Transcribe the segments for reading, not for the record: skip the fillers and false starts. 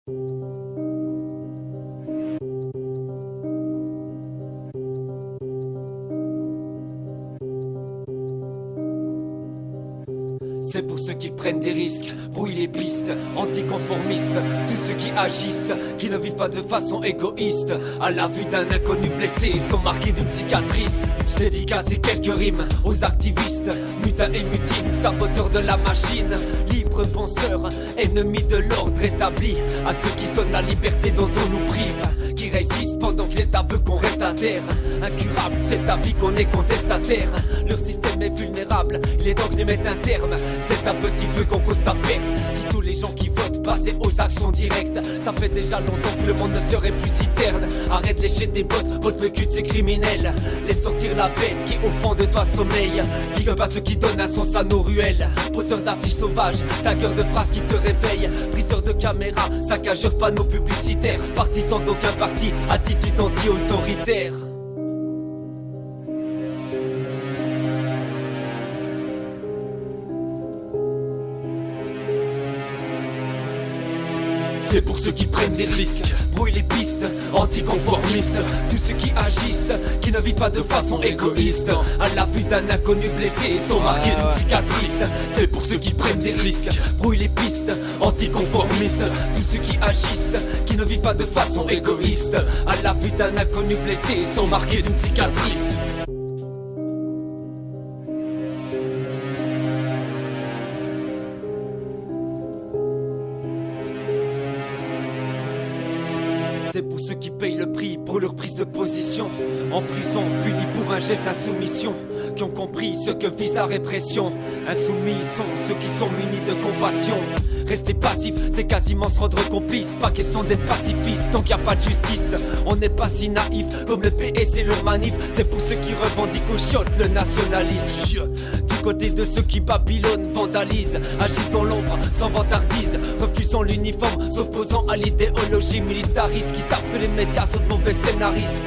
C'est pour ceux qui prennent des risques, brouillent les pistes, anticonformistes. Tous ceux qui agissent, qui ne vivent pas de façon égoïste. À la vue d'un inconnu blessé, ils sont marqués d'une cicatrice. Je dédicace ces quelques rimes aux activistes, mutins et mutines, saboteurs de la machine. Libres penseurs, ennemis de l'ordre établi. À ceux qui sonnent la liberté dont on nous prive, qui résistent pendant que l'État veut qu'on reste à terre. Incurable, c'est ta vie qu'on est contestataire. Leur système est vulnérable, il est temps que les mettre un terme. C'est un petit feu qu'on cause ta perte. Si tous les gens qui votent passaient aux actions directes, ça fait déjà longtemps que le monde ne serait plus si terne. Arrête de lécher des bottes, botte le cul de ces criminels. Laisse sortir la bête qui au fond de toi sommeille. Big up à ceux qui donnent un sens à nos ruelles. Poseurs d'affiches sauvages, tagueurs de phrases qui te réveillent. Briseurs de caméras, saccageurs de panneaux publicitaires. Partisans d'aucun parti, attitude anti-autoritaire. C'est pour ceux qui prennent des risques, brouillent les pistes, anticonformistes. Tous ceux qui agissent, qui ne vivent pas de façon égoïste. À la vue d'un inconnu blessé, ils sont marqués d'une cicatrice. C'est pour ceux qui prennent des risques, brouillent les pistes, anticonformistes. Tous ceux qui agissent, qui ne vivent pas de façon égoïste. À la vue d'un inconnu blessé, ils sont marqués d'une cicatrice. C'est pour ceux qui payent le prix pour leur prise de position. En prison, punis pour un geste d'insoumission. Qui ont compris ce que vise la répression. Insoumis sont ceux qui sont munis de compassion. Rester passif, c'est quasiment se rendre complice. Pas question d'être pacifiste tant qu'il n'y a pas de justice. On n'est pas si naïf comme le PS et leur manif. C'est pour ceux qui revendiquent au shot le nationalisme. Du côté de ceux qui babylonnent, vandalisent, agissent dans l'ombre sans vantardise, refusant l'uniforme, s'opposant à l'idéologie militariste, qui savent que les médias sont de mauvais scénaristes.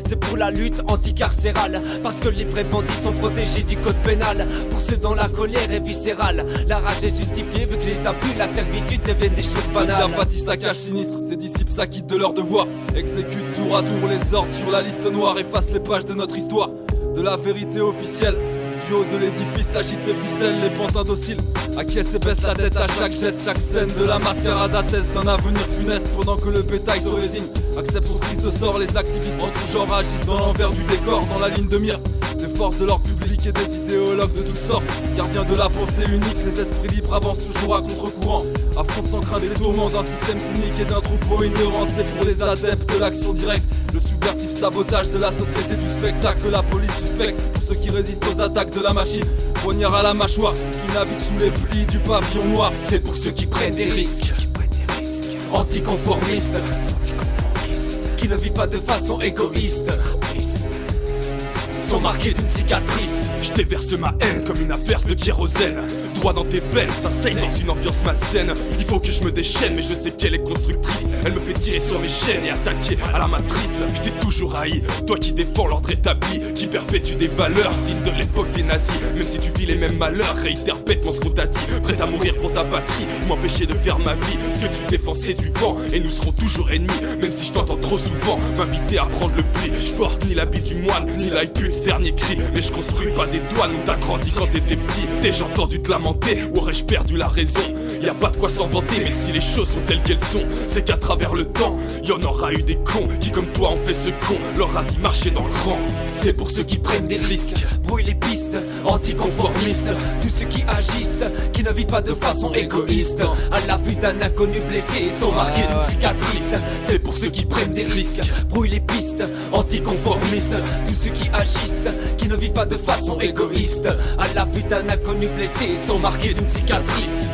C'est pour la lutte anticarcérale, parce que les vrais bandits sont protégés du code pénal. Pour ceux dont la colère est viscérale, la rage est justifiée vu que les abus, la servitude deviennent des choses banales. L'apathie saccage sinistre, ses disciples s'acquittent de leur devoir. Exécutent tour à tour les ordres sur la liste noire. Efface les pages de notre histoire, de la vérité officielle. Du haut de l'édifice s'agitent les ficelles, les pantins dociles acquiescent et baissent la tête à chaque geste, chaque scène de la mascarade atteste d'un avenir funeste. Pendant que le bétail se résigne, accepte son triste sort. Les activistes en tout genre agissent dans l'envers du décor, dans la ligne de mire des forces de l'ordre public et des idéologues de toutes sortes. Gardiens de la pensée unique, les esprits libres avancent toujours à contre-courant. Affrontent sans craindre les tourments d'un système cynique et d'un troupeau ignorant. C'est pour les adeptes de l'action directe, le subversif sabotage de la société du spectacle. La police suspecte pour ceux qui résistent aux attaques de la machine. Poignard à la mâchoire, qui navigue sous les plis du pavillon noir. C'est pour ceux qui prennent des risques, anticonformistes, qui ne vivent pas de façon égoïste. Sont marqués d'une cicatrice. Je déverse ma haine comme une averse de kérosène. Droit dans tes veines, ça saigne dans une ambiance malsaine. Il faut que je me déchaîne, mais je sais qu'elle est constructrice. Elle me fait tirer sur mes chaînes et attaquer à la matrice. Je t'ai toujours haï, toi qui défends l'ordre établi, qui perpétue des valeurs dignes de l'époque des nazis. Même si tu vis les mêmes malheurs, réitère bêtement ce qu'on t'a dit. Prête à mourir pour ta patrie, m'empêcher de faire ma vie. Ce que tu défends c'est du vent, et nous serons toujours ennemis. Même si je t'entends trop souvent m'inviter à prendre le pli. Je porte ni l'habit du moine, ni l'œil pute. Dernier cri, mais je construis pas des douanes. On t'a grandi quand t'étais petit, déjà entendu te lamenter. Ou aurais-je perdu la raison? Y a pas de quoi s'en vanter, mais si les choses sont telles qu'elles sont, c'est qu'à travers le temps, y en aura eu des cons qui comme toi ont fait ce con, leur a dit marcher dans le rang. C'est pour ceux qui prennent des risques, brouillent les pistes, anticonformistes. Tous ceux qui agissent, qui ne vivent pas de façon égoïste. À la vue d'un inconnu blessé, ils sont marqués d'une cicatrice. C'est pour ceux qui prennent des risques, brouillent les pistes, anticonformistes. Tous ceux qui agissent, qui ne vivent pas de façon égoïste. À la vue d'un inconnu blessé, ils sont marqués d'une cicatrice.